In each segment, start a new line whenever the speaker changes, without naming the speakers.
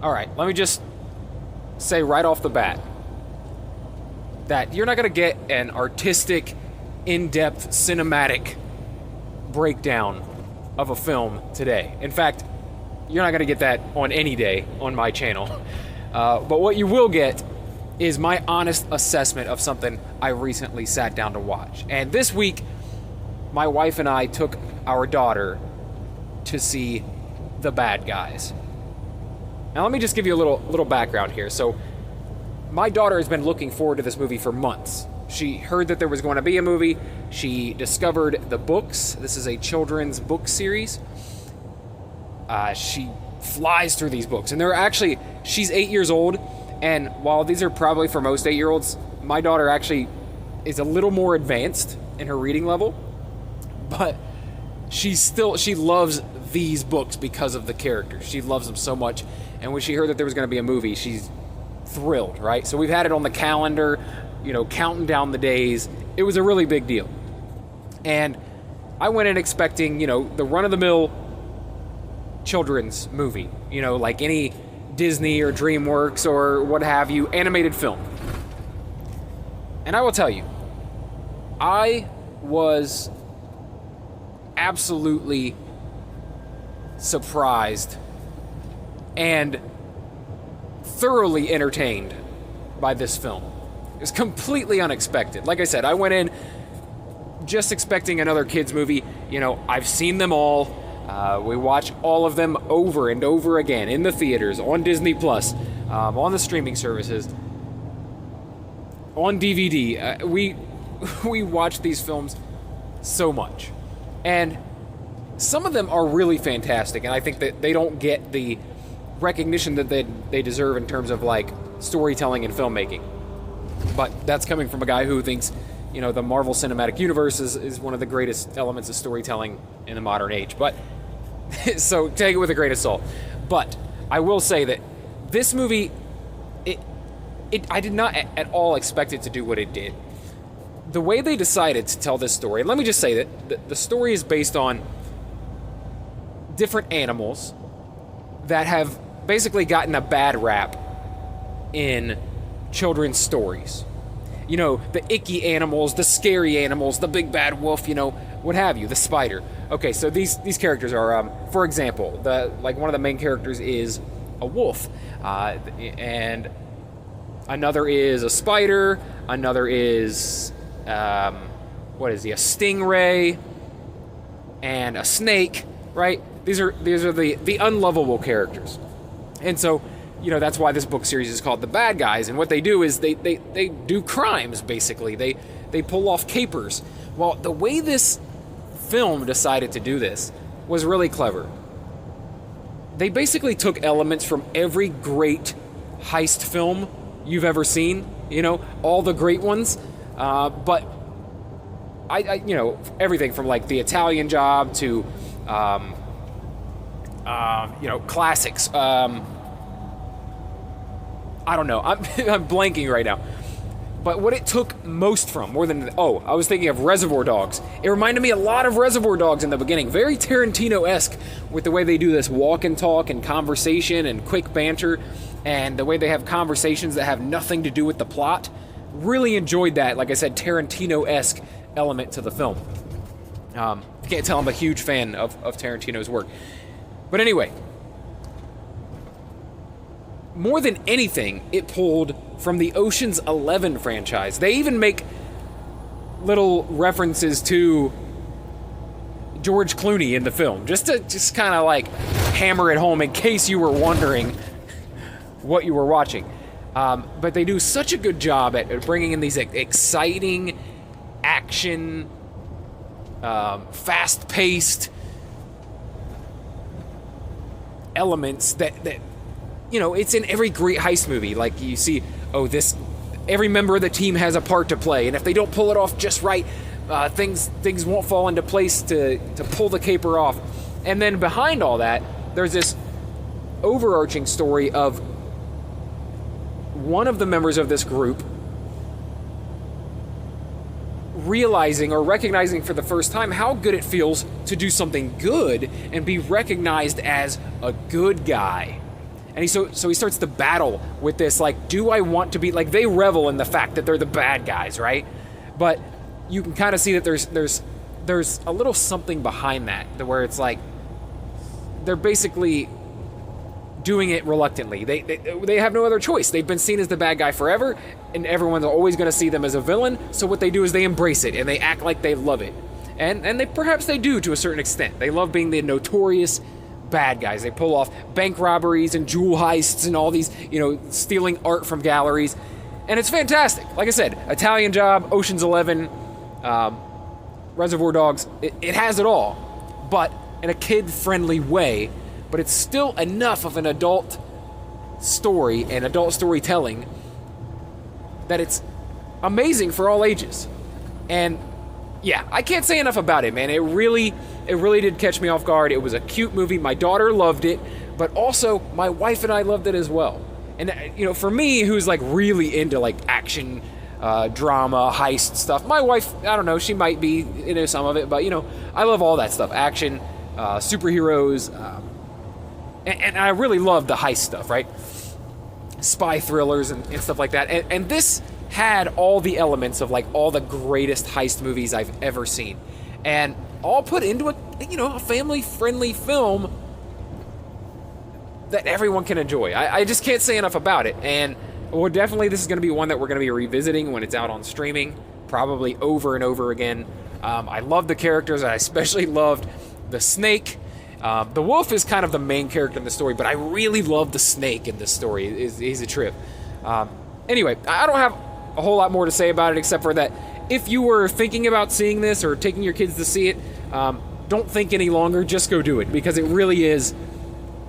All right, let me just say right off the bat that you're not going to get an artistic, in-depth, cinematic breakdown of a film today. In fact, you're not going to get that on any day on my channel. But what you will get is my honest assessment of something I recently sat down to watch. And this week, my wife and I took our daughter to see The Bad Guys. Now let me just give you a little background here. So my daughter has been looking forward to this movie for months. She heard that there was going to be a movie. She discovered the books. This is a children's book series. She flies through these books. And they're actually, she's 8 years old. And while these are probably for most 8-year-olds, my daughter actually is a little more advanced in her reading level. But she loves these books because of the characters. She loves them so much. And when she heard that there was going to be a movie, she's thrilled, right? So we've had it on the calendar, counting down the days. It was a really big deal. And I went in expecting, the run-of-the-mill children's movie, like any Disney or DreamWorks or what have you, animated film. And I will tell you, I was absolutely surprised and thoroughly entertained by this film. It was completely unexpected. Like I said, I went in just expecting another kids movie. I've seen them all. We watch all of them over and over again in the theaters, on Disney Plus, on the streaming services, on DVD. We watch these films so much. And some of them are really fantastic, and I think that they don't get the recognition that they deserve in terms of like storytelling and filmmaking. But that's coming from a guy who thinks, the Marvel Cinematic Universe is one of the greatest elements of storytelling in the modern age. But so take it with a grain of salt. But I will say that this movie, I did not at all expect it to do what it did. The way they decided to tell this story, and let me just say that the story is based on different animals that have basically gotten a bad rap in children's stories. The icky animals, the scary animals, the big bad wolf, what have you, the spider. Okay, so these characters are, for example, one of the main characters is a wolf, and another is a spider, another is, a stingray, and a snake, right? These are the unlovable characters. And so, that's why this book series is called The Bad Guys. And what they do is they do crimes, basically. They pull off capers. Well, the way this film decided to do this was really clever. They basically took elements from every great heist film you've ever seen, all the great ones. But I everything from like The Italian Job to, classics. I don't know. I'm blanking right now. But what it took most from, I was thinking of Reservoir Dogs. It reminded me a lot of Reservoir Dogs in the beginning. Very Tarantino-esque with the way they do this walk and talk and conversation and quick banter, and the way they have conversations that have nothing to do with the plot. Really enjoyed that, like I said, Tarantino-esque element to the film. You can't tell I'm a huge fan of Tarantino's work. But anyway, more than anything, it pulled from the Ocean's 11 franchise. They even make little references to George Clooney in the film, just to kind of like hammer it home in case you were wondering what you were watching. But they do such a good job at bringing in these exciting action, fast-paced elements that it's in every great heist movie. Like you see, every member of the team has a part to play, and if they don't pull it off just right, things won't fall into place to pull the caper off. And then behind all that, there's this overarching story of one of the members of this group realizing or recognizing for the first time how good it feels to do something good and be recognized as a good guy. And so he starts to battle with this, like, do I want to be, like, they revel in the fact that they're the bad guys, right? But you can kind of see that there's a little something behind that, where it's like they're basically doing it reluctantly. They have no other choice. They've been seen as the bad guy forever, and everyone's always going to see them as a villain. So what they do is they embrace it and they act like they love it, and perhaps they do to a certain extent. They love being the notorious bad guys. They pull off bank robberies and jewel heists and all these, stealing art from galleries, and it's fantastic. Like I said, Italian Job, Ocean's 11, Reservoir Dogs. It has it all, but in a kid-friendly way. But it's still enough of an adult story and adult storytelling that it's amazing for all ages. And yeah, I can't say enough about it, man. It really did catch me off guard. It was a cute movie. My daughter loved it, but also my wife and I loved it as well. And for me, who's like really into like action, drama, heist stuff, my wife, I don't know, she might be into some of it, but I love all that stuff. Action, superheroes, and I really love the heist stuff, right? Spy thrillers and stuff like that. And this had all the elements of like all the greatest heist movies I've ever seen, and all put into a family-friendly film that everyone can enjoy. I just can't say enough about it. And definitely this is going to be one that we're going to be revisiting when it's out on streaming, probably over and over again. I love the characters. I especially loved the snake. The wolf is kind of the main character in the story, but I really love the snake in this story. He's a trip. Anyway, I don't have a whole lot more to say about it, except for that if you were thinking about seeing this or taking your kids to see it, don't think any longer. Just go do it, because it really is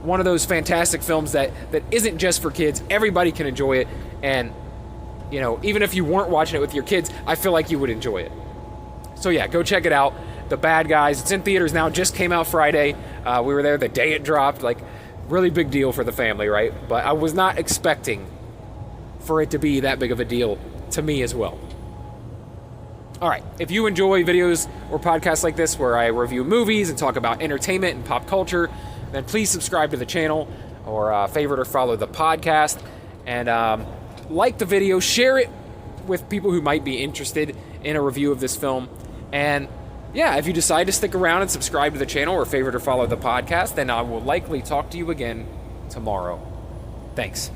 one of those fantastic films that isn't just for kids. Everybody can enjoy it, and even if you weren't watching it with your kids, I feel like you would enjoy it. So yeah, go check it out. The Bad Guys. It's in theaters now. Just came out Friday. We were there the day it dropped. Like, really big deal for the family, right? But I was not expecting for it to be that big of a deal to me as well. All right. If you enjoy videos or podcasts like this where I review movies and talk about entertainment and pop culture, then please subscribe to the channel, or favorite or follow the podcast, and like the video, share it with people who might be interested in a review of this film. And yeah, if you decide to stick around and subscribe to the channel or favorite or follow the podcast, then I will likely talk to you again tomorrow. Thanks.